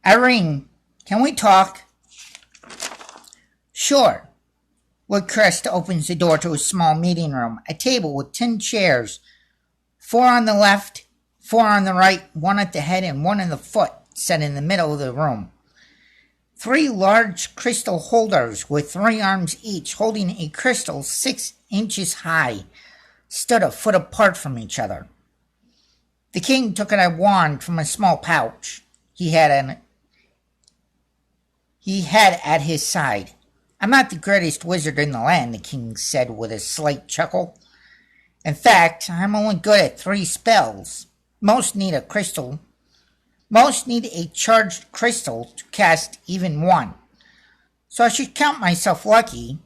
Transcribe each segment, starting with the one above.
Irene, can we talk? Sure. Woodcrest opens the door to a small meeting room, a table with 10 chairs, 4 on the left, 4 on the right, 1 at the head and 1 in the foot, set in the middle of the room. 3 large crystal holders with 3 arms each, holding a crystal 6 inches high, stood a foot apart from each other. The king took a wand from a small pouch he had at his side. I'm not the greatest wizard in the land, the king said with a slight chuckle. In fact, I'm only good at 3 spells. Most need a charged crystal to cast even 1. So I should count myself lucky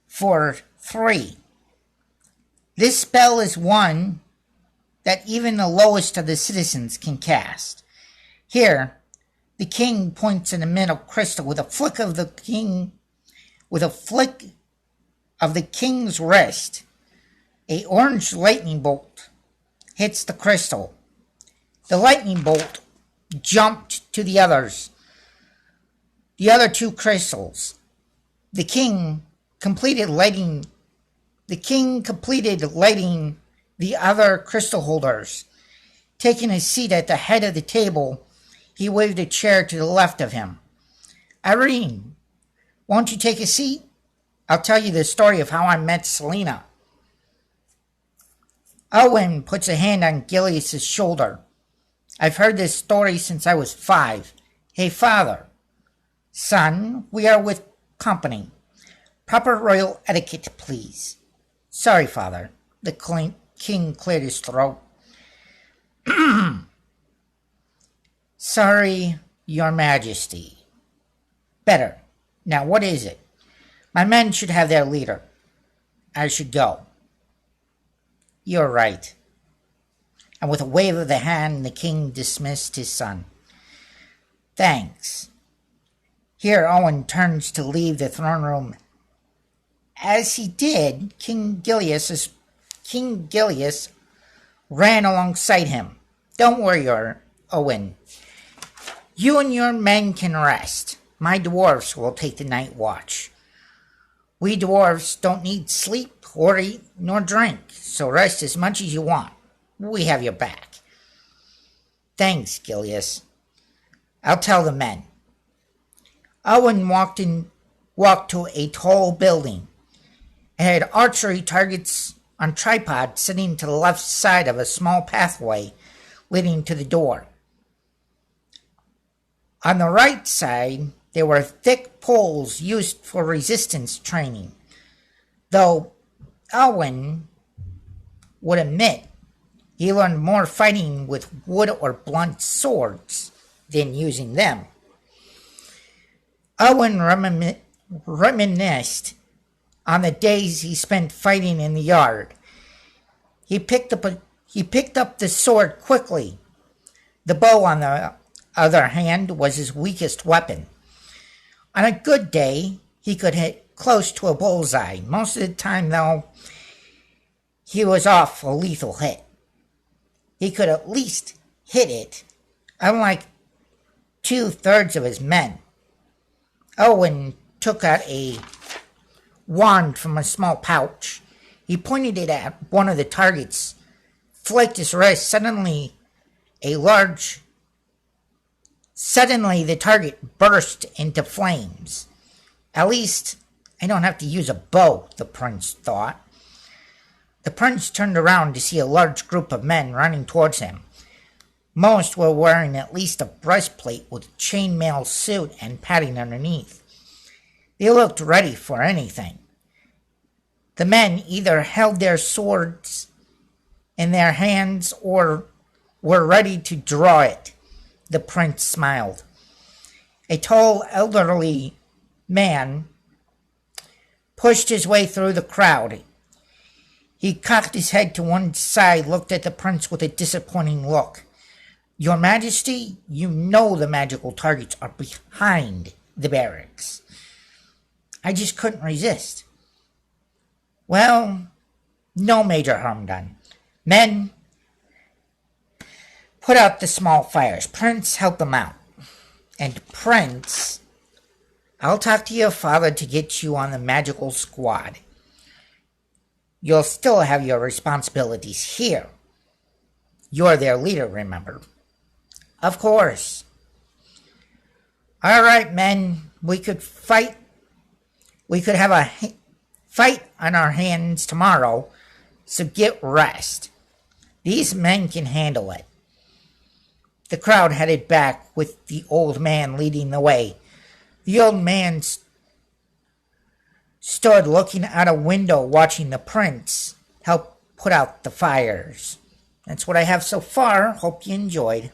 for 3. This spell is one that even the lowest of the citizens can cast. Here, the king points in the middle crystal with a flick of the king's wrist. A orange lightning bolt hits the crystal. The lightning bolt jumped to the other 2 crystals. The king completed lighting the other crystal holders. Taking a seat at the head of the table, he waved a chair to the left of him. Irene, won't you take a seat? I'll tell you the story of how I met Selena. Owen puts a hand on Gilius's shoulder. I've heard this story since I was 5. Hey, father. Son, we are with company. Proper royal etiquette, please. Sorry, father. The king cleared his throat. Sorry, your majesty. Better. Now, what is it? My men should have their leader. I should go. You're right. And with a wave of the hand, the king dismissed his son. Thanks. Here Owen turns to leave the throne room. As he did, King Gilius ran alongside him. Don't worry, Owen. You and your men can rest. My dwarfs will take the night watch. We dwarfs don't need sleep or eat nor drink, so rest as much as you want. We have your back. Thanks, Gilius. I'll tell the men. Owen walked to a tall building. It had archery targets on tripods sitting to the left side of a small pathway leading to the door. On the right side, there were thick poles used for resistance training, though Owen would admit he learned more fighting with wood or blunt swords than using them. Owen reminisced on the days he spent fighting in the yard. He picked up the sword quickly. The bow, on the other hand, was his weakest weapon. On a good day, he could hit close to a bullseye. Most of the time, though, he was off a lethal hit. He could at least hit it, unlike 2/3 of his men. Owen took out a wand from a small pouch. He pointed it at one of the targets, flicked his wrist. Suddenly, the target burst into flames. At least I don't have to use a bow, the prince thought. The prince turned around to see a large group of men running towards him. Most were wearing at least a breastplate with a chainmail suit and padding underneath. They looked ready for anything. The men either held their swords in their hands or were ready to draw it. The prince smiled. A tall, elderly man pushed his way through the crowd. He cocked his head to one side, looked at the prince with a disappointing look. Your Majesty, you know the magical targets are behind the barracks. I just couldn't resist. Well, no major harm done. Men, put out the small fires. Prince helped them out. And Prince, I'll talk to your father to get you on the magical squad. You'll still have your responsibilities here. You're their leader, remember? Of course. All right, men, we could fight. We could have a fight on our hands tomorrow, so get rest. These men can handle it. The crowd headed back with the old man leading the way. The old man stood looking out a window watching the prince help put out the fires. That's what I have so far. Hope you enjoyed.